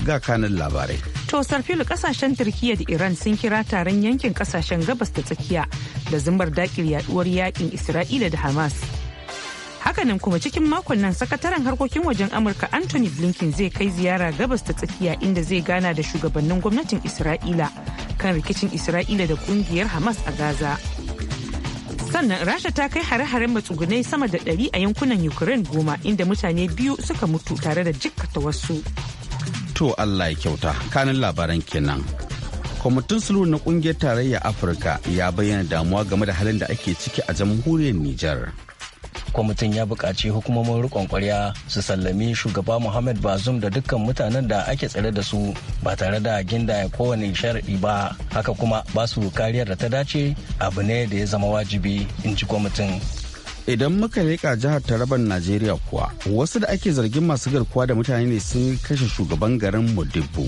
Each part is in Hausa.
ga kanin labarai. To sarfilu kasashen Turkiyya da Iran sun kira taron yankin kasashen gabas ta tsakiya da zumbar dakil yaduwar yakin Isra'ila da Hamas. Hakanan kuma cikin makon nan sakataren harkokin wajen Amurka Anthony Blinken zai kai ziyara gabas ta tsakiya inda zai gana da shugabannin gwamnatin Isra'ila kan rikicin Isra'ila da kungiyar Hamas a Gaza. Sannan Rasha ta kai hare-haren matsugunai sama da 100 a yankunan Ukraine 10 inda mutane 2 suka mutu tare da jikkata wasu. To Allah ya kyauta, kanin labaran kenan. Kwamitin sulhu na kungiyar tarayya Afirka ya bayyana damuwa game da halin da ake ciki a jamhuriyar Nijar. Kwamitin ya buƙaci hukumomin riƙon ƙwarya su sallami shugaba Muhammad Bazoum da dukkan mutanen da ake tsare da su ba tare da gindaya kowane sharaɗi ba, haka kuma ba su kariyar da ta dace abu ne da ya zama wajibi, in ji kwamitin. Idan muka leƙa jihar Taraban Najeriya kuwa, wasu da ake zargin masu garkuwa da mutane ne sun kashe shugaban garin Modibbo.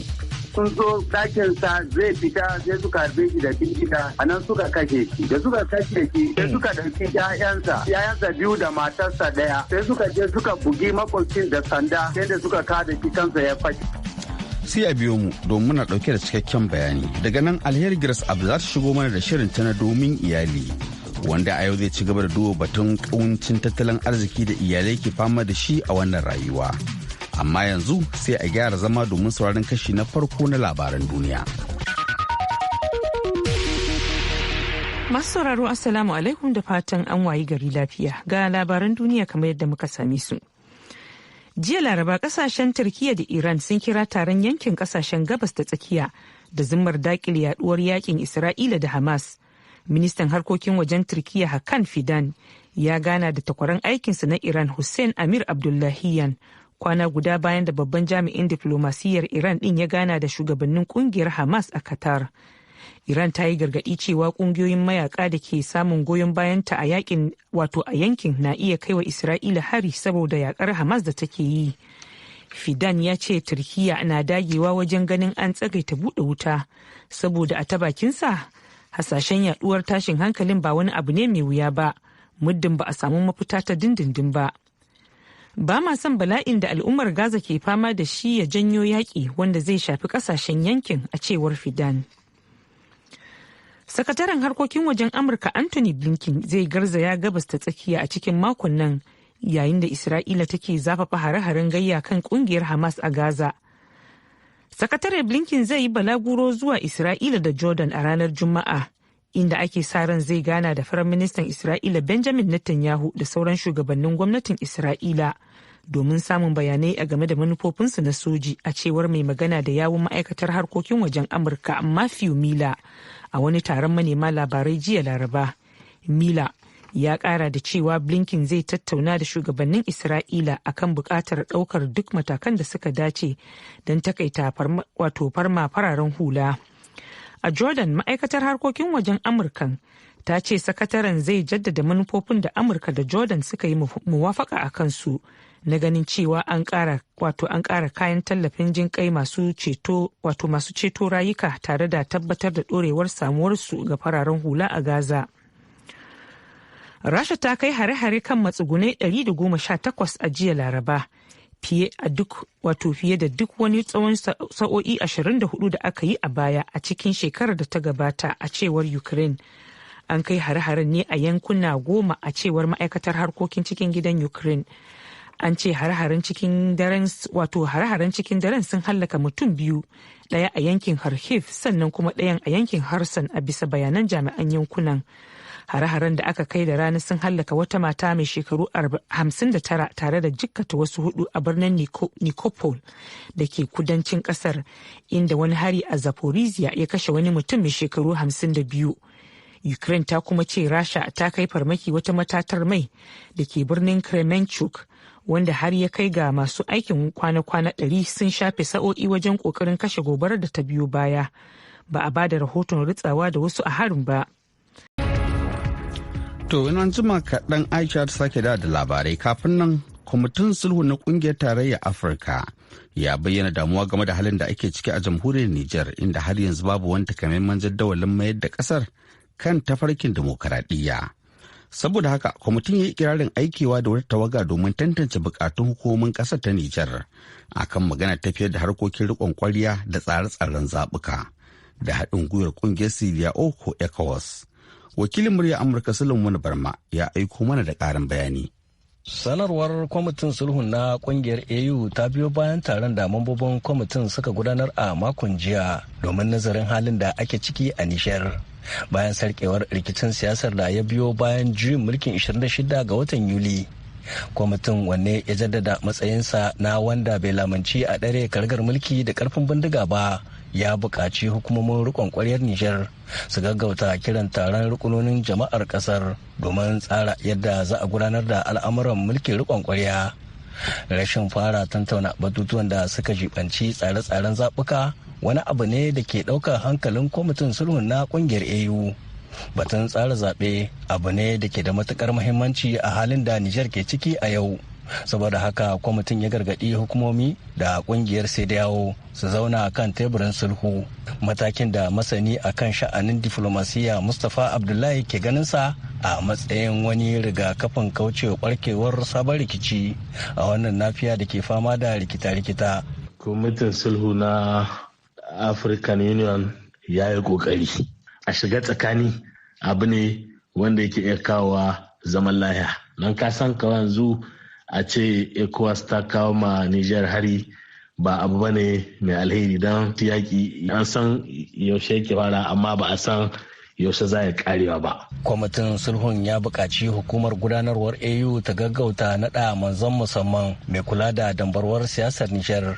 Sun zo ɗakinsa zai fita sai suka harbe shi da bindiga a nan suka kashe shi. Da suka kashe shi sai suka ɗauki ‘ya'yansa 2 da matarsa 1 sai suka je suka bugi makwabcin da sanda sai da suka kada shi kansa ya fashe. Sai a biyo mu domin muna ɗauke da cikakken bayani. Daga nan Alheri Grace Abdu za ta shigo mana da shirin ta na domin iyali. Wanda a yau zai ci gaba da duba batun ƙuncin tattalin arziki da iyalai ke fama da shi a wannan rayuwa. Amma yanzu sai a gyara zama domin sauraron kashi na farko na labaran duniya. Masu sauraro Assalamu alaikum da fatan an wayi gari lafiya ga labaran duniya kamar yadda muka same su. Jiya Laraba kasashen Turkiyya da Iran sun kira taron yankin kasashen gabas da tsakiya da zimmar dakile yaduwar yakin Isra'ila da Hamas. Ministan harkokin wajen Turkiyya Hakan Fidan ya gana da takwaran aikinsa na Iran Hussein Amir Abdullahiyan kwana guda bayan da babban jami'in diflomasiyyar Iran din ya gana da shugabannin kungiyar Hamas a Qatar. Iran ta yi gargadi cewa kungiyoyin mayaka da ke samun goyon bayanta a yankin na iya kaiwa Isra'ila hari saboda yakar Hamas da take yi. Fidan ya ce Turkiyya na dagewa wajen ganin an tsagaita buɗe wuta saboda a ta bakinsa hasashen yaduwar tashin hankalin ba wani abu ne mai wuya ba muddin ba a samu mafita ta dindindin ba. Ba ma son bala'in da al'ummar Gaza ke fama da shi ya janyo yaƙi wanda zai shafi ƙasashen yankin a cewar Fidan. Sakataren harkokin wajen Amurka Anthony Blinken zai garzaya gabas ta tsakiya a cikin makon nan yayin da Isra'ila take zafafa hare-haren gayya kan ƙungiyar Hamas a Gaza. Sakatare Blinken zai yi balaguro zuwa Isra'ila da Jordan a ranar Juma'a, inda ake sa ran zai gana da Firaministan Isra'ila Benjamin Netanyahu da sauran shugabannin gwamnatin Isra'ila domin samun bayanai a game da manufofinsu na soji, a cewar mai magana da yawun ma'aikatar harkokin wajen Amurka Matthew Miller a wani taron manema labarai jiya Laraba. Miller ya kara da cewa Blinken zai tattauna da shugabannin Isra'ila akan bukatar daukar duk matakan da suka dace don takaita farma fararen hula. A Jordan, ma'aikatar harkokin wajen Amurkan ta ce sakataren zai jaddada manufofin da Amurka da Jordan suka yi muwafaka a kansu na ganin cewa an kara kayan tallafin jin kai masu ceto rayuka tare da tabbatar da dorewar samuwarsu ga fararen hula a Gaza. Rasha ta kai hare-hare kan matsugunai 118 a jiya Laraba, fiye da duk wani tsawon sa'o'i 24 da aka yi a baya a cikin shekarar da ta gabata, a cewar Ukraine. An kai hare-haren ne a yankuna 10 a cewar ma'aikatar harkokin cikin gidan Ukraine. An ce hare-haren cikin daren sun hallaka mutum 2, ɗaya a yankin Kharkiv sannan kuma ɗayan a yankin Kherson a bisa bayanan jami'an yankunan. Hare-haren da aka kai da rana sun hallaka wata mata mai shekaru 59 tare da jikkata wasu 4 a birnin Nikopol da ke kudancin kasar, inda wani hari a Zaporizhia ya kashe wani mutum mai shekaru 52. Ukraine ta kuma ce Rasha ta kai farmaki wata matatar mai da ke birnin Kremenchuk, wanda har ya kai ga masu aikin kwana-kwana 100 sun shafe sa'o'i wajen kokarin kashe gobarar da ta biyo baya. Ba a bada rahoton ritsawa da wasu a harin ba. To, ina jima kaɗan Aisha ta sake da labarai. Kafin nan, kwamitin sulhu na ƙungiyar tarayyar Afirka ya bayyana damuwa game da halin da ake ciki a jamhuriyar Nijar, inda har yanzu babu wani takamaiman jadawalin mayar da ƙasar kan tafarkin dimokuraɗiyya. Saboda haka kwamitin ya yi ikirarin aikewa da wata tawaga domin tantance bukatun hukumomin ƙasar ta Nijar akan magana tafiyar da harkokin riƙon ƙwarya da tsare-tsaren zaɓuka da haɗin gwiwar ƙungiyar CEDEAO ko ECOWAS. Wakilin murya Amurka Sulaiman Barma ya aiko mana da ƙarin bayani. Sanarwar kwamitin sulhun na kungiyar AU ta biyo bayan taron da mambobin kwamitin suka gudanar a makon jiya domin nazarin halin da ake ciki a Nijar. Bayan sarkewar rikicin siyasar da ya biyo bayan juyin mulkin 26 ga watan Yuli. Kwamitin wanne ya jaddada matsayinsa na wanda bai lamanci a ɗare kargar mulki da ƙarfin bindiga ba. Ya buƙaci hukumomin rikon ƙwaryar Nijar su gaggauta kiran taron rukunonin jama'ar ƙasar domin tsara yadda za a gudanar da al'amuran mulkin rikon ƙwarya. Rashin fara tantauna batutuwan da suka jibanci tsare-tsaren zaɓuka wani abu ne da ke ɗaukar hankalin kwamitin sulhun na ƙungiyar AU. Batun tsara zaɓe abu ne da ke da matuƙar muhimmanci a halin da Nijar ke ciki a yau. Saboda haka kwamitin ya gargaɗi hukumomi da kungiyar CEDEAO su zauna kan teburin sulhu, matakin da masani a kan sha'anin diflomasiyya Mustapha Abdullahi ke ganinsa a matsayin wani rigakafin kaucewa barkewar sabon rikici a wannan nafiya da ke fama da rikita-rikita. Kwamitin sulhu na African Union ya yi kokari a shiga tsakani, abu ne wanda yake iya kawo zaman lahiya. Don ka san ka yanzu a ce ECOWAS ta kawo ma Nijar hari ba abu bane mai alheri, don yaƙi an san yaushe yake fara amma ba a san yaushe za ya karewa ba. Kwamitin sulhun ya buƙaci hukumar gudanarwar AU ta gaggauta naɗa manzon musamman mai kula da dambarwar siyasar Nijar,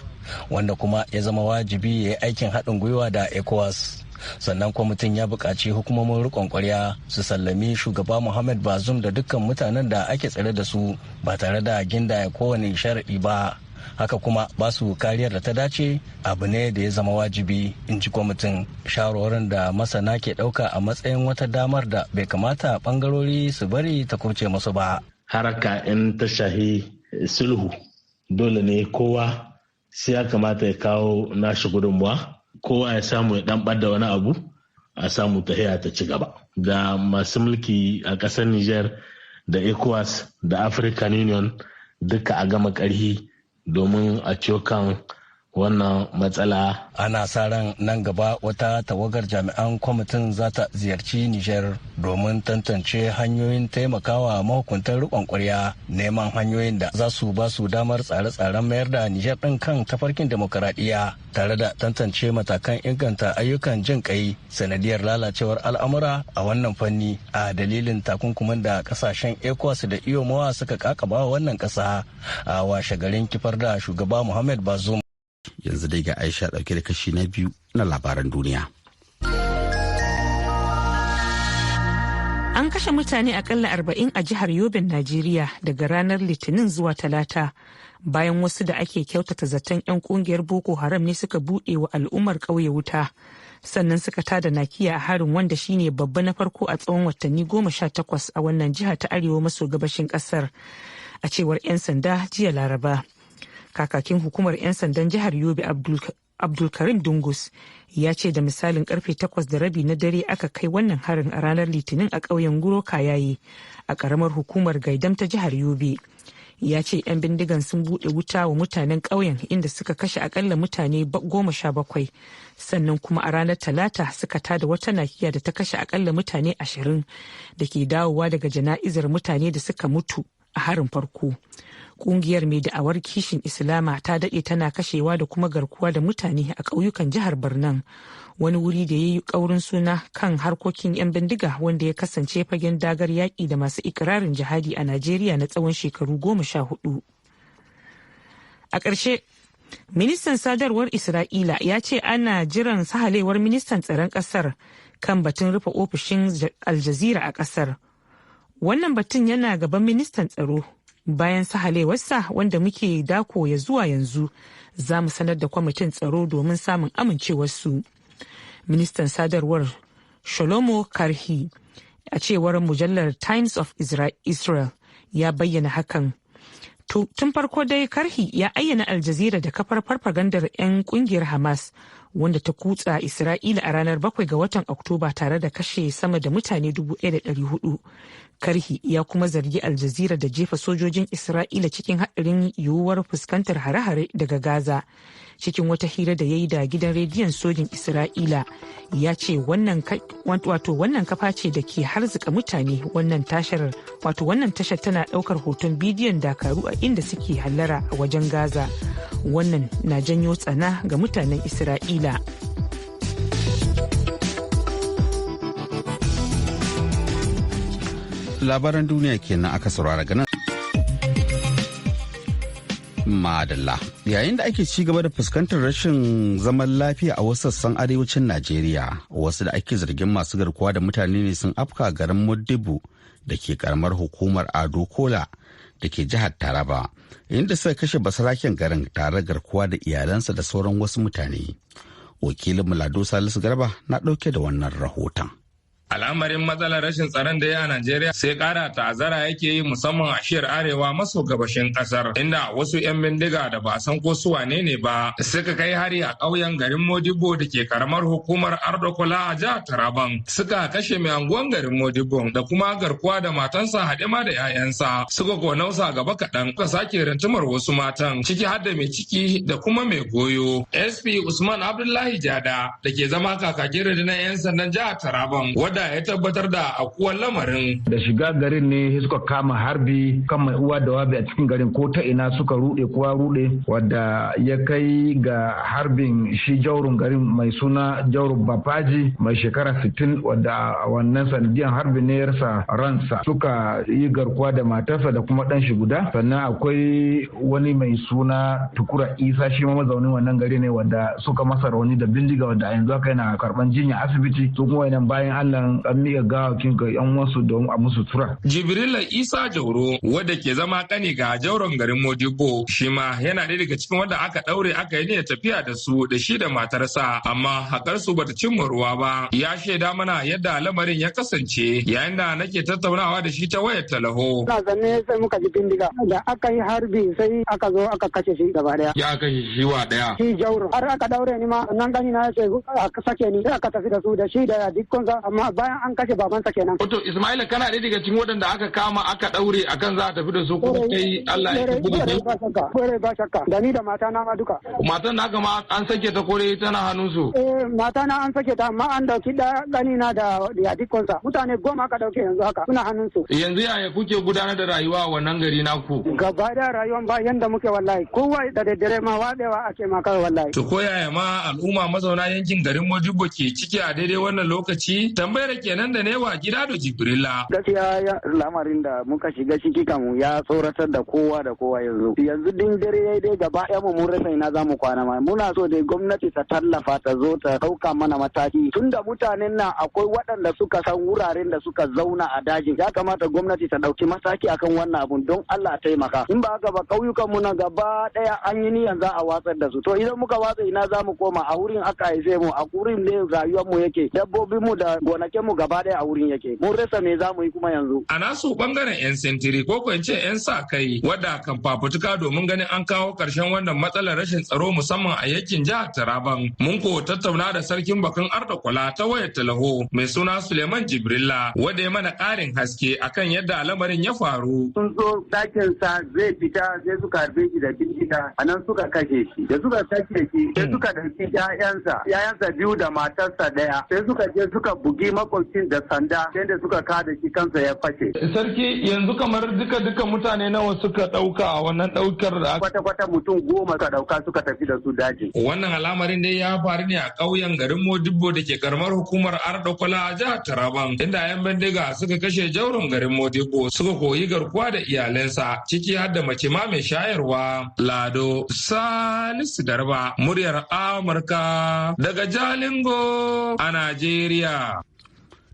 wanda kuma ya zama wajibi ya yi aikin haɗin gwiwa da ECOWAS. Sannan kwamitin ya buƙaci hukumomin riƙon ƙwarya su sallami shugaba Muhammad Bazoum da dukkan mutanen da ake tsare da su ba tare da gindaya kowane sharaɗi ba. Haka kuma ba su kariyar da ta dace abu ne da ya zama wajibi, in ji kwamitin. Shawarwarin da masana ke ɗauka a matsayin wata damar da bai kamata ɓangarori su bari ta kurce musu ba. Haraka in ta shahi sulhu dole ne kowa sai ya kamata ya kawo nashi gudunmuwa. Kowa ya samu ya dan da wani abu a samu tahiya ta ci gaba. Da masu mulki a ƙasar Nijar da ECOWAS da African Union duka a gama ƙarhi domin a ciyo kan wannan matsala. Ana sa ran nan gaba wata tawagar jami'an kwamitin za ta ziyarci Nijar domin tantance hanyoyin taimakawa mahukuntar riƙon ƙwarya, neman hanyoyin da za su ba su damar tsare-tsaren mayar da Nijar ɗin kan tafarkin demokaradiyya, tare da tantance matakan inganta ayyukan jin ƙai sanadiyar lalacewar al'amura a wannan fanni a dalilin takunkumin da ƙasashen ECOWAS da IOMOA suka kakaba wannan ƙasa a washe garin kifar da shugaba Muhammad Bazoum. Yanzu dai ga Aisha ɗauke da kashi na biyu na labaran duniya. An kashe mutane akalla 40 a jihar Yobin, Najeriya daga ranar Litinin zuwa Talata, bayan wasu da ake kyautata zaton 'yan kungiyar Boko Haram ne suka buɗe wa al'ummar ƙauye wuta, sannan suka tada nakiya a harin wanda shine babba na farko a tsawon watanni 18 a wannan jiha ta arewa maso gabashin ƙasar, a cewar 'yan sanda jiya Laraba. Kakakin hukumar 'yan sandan jihar Yobe Abdulkarim Dungus ya ce da misalin karfe 8:30 na dare aka kai wannan harin a ranar Litinin a ƙauyen Guro Kayaye a ƙaramar hukumar Gaidam ta jihar Yobe. Ya ce 'yan bindigan sun buɗe wuta wa mutanen ƙauyen inda suka kashe akalla mutane 17, sannan kuma a ranar Talata suka tada wata nakiya da ta kashe akalla mutane 20 da ke dawowa daga jana'izar mutane da suka mutu a harin farko. Kungiyar mai da'awar kishin Islama ta daɗe tana kashewa da kuma garkuwa da mutane a ƙauyukan jihar Barnan, wani wuri da ya yi ƙaurin suna kan harkokin 'yan bindiga wanda ya kasance fagen dagar yaƙi da masu ikirarin jihadi a Najeriya na tsawon shekaru 14. A ƙarshe, ministan sadarwar Isra'ila ya ce ana jiran sahalewar ministan tsaron ƙasar kan batun rufe ofishin Al Jazeera a ƙasar. Wannan batun yana gaban ministan tsaro. Bayan sahalewarsa wanda muke dako ya zuwa yanzu, za mu sanar da kwamitin tsaro domin samun amincewarsu. Ministan sadarwar Shlomo Karhi, a cewar mujallar Times of Israel, ya bayyana hakan. Tun farko dai Karhi ya ayyana Al Jazeera da kafar farfagandar 'yan kungiyar Hamas, wanda ta kutsa Isra'ila a ranar 7 ga watan Oktoba tare da kashe sama da mutane 1,400. Karhi ya kuma zargi Al Jazeera da jefa sojojin Isra'ila cikin haɗarin yiwuwar fuskantar hare-hare daga Gaza. Cikin wata hira da ya yi da gidan rediyon sojin Isra'ila ya ce wannan kafa ce da ke harzika mutane. Wannan tashar tana ɗaukar hoton bidiyon dakaru a inda suke hallara a wajen Gaza. Wannan na janyo tsana ga mutanen Isra'ila. Labaran duniya kenan aka saurara ganin. Madalla. Yayin da ake ci gaba da fuskantar rashin zaman lafiya a wasu sassan arewacin Najeriya, wasu da ake zargin masu garkuwa da mutane ne sun afka garin Modibo da ke karamar hukumar Ado Kola da ke jihar Taraba, inda suka kashe basaraken garin tare garkuwa da iyalansa da sauran wasu mutane. Wakilin Lado Salisu Garba na ɗauke da wannan rahoton. Al'amarin matsalar rashin tsaron da ya a Najeriya sai kara ta'azzara yake yi musamman a shiyar arewa maso gabashin kasar, inda wasu 'yan bindiga da ba a san ko su wane ne ba suka kai hari a ƙauyen garin Modibo da ke karamar hukumar Ardokola a jihar Taraban. Suka kashe mai anguwan garin Modibo da kuma garkuwa da matansa haɗe ma da 'ya'yansa. Suka konausa gaba kaɗan suka sake rantumar wasu matan ciki har da mai ciki da kuma mai goyo. SP Usman Abdullahi Jada da ke zama kakakin rundunar 'yan sandan jihar Taraban da ya tabbatar da akuwan lamarin. Da shiga garin ne suka kama harbi kan mai uwa da wabi a cikin garin, ko ta ina suka rude kowa rude, wadda ya kai ga harbin shi jaurun garin mai suna Jauro Bafaji mai shekara 60, wadda wannan sanadiyan harbin ne ya rasa ransa. Suka yi garkuwa da matarsa da kuma dan shi guda. Sannan akwai wani mai suna Tukura Isa, shi ma mazaunin wannan gari ne, wadda suka masa rauni da bindiga, wadda a yanzu haka yana karban jinya asibiti. Su kuma wannan bayan Allah an miƙa gawakin ga yan wasu don a musu tura. Jibrila Isa Jauro wadda ke zama kani ga jauron garin Modibo, shi ma yana ɗaya daga cikin wanda aka ɗaure aka yi niyyar tafiya da su da shi da matarsa, amma haƙar su bata cimma ruwa ba. Ya shaida mana yadda lamarin ya kasance yayin da nake tattaunawa da shi ta wayar talaho. Ina zanne sai muka ji bindiga da aka yi harbi sai aka zo aka kashe shi gaba daya. Ya kashe shi wa daya. Shi Jauro har aka daure ni ma nan gani na yace aka sake ni sai aka tafi da su da shi da dukkansa, amma bayan an kashe babansa kenan. Wato Ismaila kana ɗaya daga cikin waɗanda aka kama aka ɗaure akan za a tafi da su kuma kai Allah ya tafi da su. Kore ba shakka da ni da mata na ma duka. Matan naka ma an sake ta kore tana hannun su. Mata na an sake ta amma an dauki da gani na da dikkonsa. Mutane 10 aka dauke yanzu haka suna hannun su. Yanzu yaya kuke gudanar da rayuwa a wannan gari naku? Gaba da rayuwan ba yanda muke wallahi. Kowa da daddare ma wadewa ake ma kawai wallahi. To ko yaya ma al'umma mazauna yankin garin Modibo ke ciki a daidai wannan lokaci? Tambayar kenan da newa gida da Jibrila. Gaskiya lamarin da muka shiga ciki kamu ya tsoratar da kowa da kowa yanzu. Yanzu din dare yayi dai gaba ɗaya mu mun rasa ina zamu kwana ma. Muna so dai gwamnati ta tallafa ta zo ta ɗauka mana mataki. Tunda mutanen nan akwai waɗanda suka san wuraren da suka zauna a dajin. Ya kamata gwamnati ta ɗauki mataki akan wannan abun don Allah a taimaka. In ba haka ba ƙauyukan mu na gaba ɗaya an yi niyan za a watsar da su. To idan muka watsa ina zamu koma? A wurin aka haife mu, a wurin ne rayuwar mu yake. Dabbobin mu da gonakin mu gaba ɗaya a wurin yake. Mun rasa me za mu yi kuma yanzu. A nasu bangaren 'yan sentiri ko kwance 'yan sa kai wadda kan fafutuka domin ganin an kawo ƙarshen wannan matsalar rashin tsaro musamman a yankin jihar Taraban. Mun ko tattauna da sarkin bakin Ardakwala ta wayar talaho mai suna Suleiman Jibrilla wanda ya mana ƙarin haske akan yadda lamarin ya faru. Sun zo ɗakin sa zai fita sai suka harbe shi da bindiga, a nan suka kashe shi. Da suka kashe shi sai suka ɗauki 'ya'yansa 2 da matarsa 1. Sai suka je suka bugi makwabcin da sanda sai da suka kada shi kansa ya fashe. Sarki yanzu kamar duka mutane nawa suka ɗauka a wannan ɗaukar da kwata mutum 10 suka ɗauka suka tafi da su daji. Wannan al'amarin dai ya faru ne a ƙauyen garin Modibo da ke karamar hukumar Ardokola a jihar Taraban, inda 'yan bindiga suka kashe jauron garin Modibo suka koyi garkuwa da iyalansa ciki har da mace ma mai shayarwa. Lado Salisu Darba, muryar Amurka daga Jalingo a Najeriya.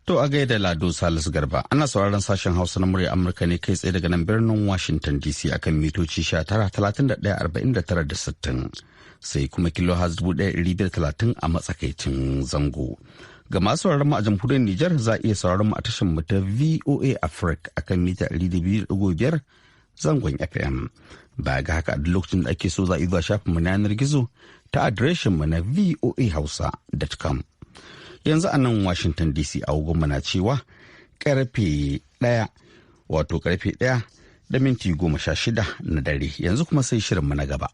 To a gaida Lado Salisu Garba, ana sauraron sashen Hausa na murya Amurka ne kai tsaye daga nan birnin Washington DC akan mitoci 19,31,49,60 sai kuma kilohaz 1,530 a matsakaicin zango. Ga masu sauraron mu a jamhuriyar Nijar za a iya sauraron mu a tashar mu ta VOA Africa akan mita 200.5 zangon FM. Ba ga haka a duk lokacin da ake so za a yi zuwa shafin mu na yanar gizo ta adireshinmu na voahausa.com. Yanzu a nan Washington DC agogonmu na cewa karfe 1 da minti 16 na dare. Yanzu kuma sai shirinmu na gaba.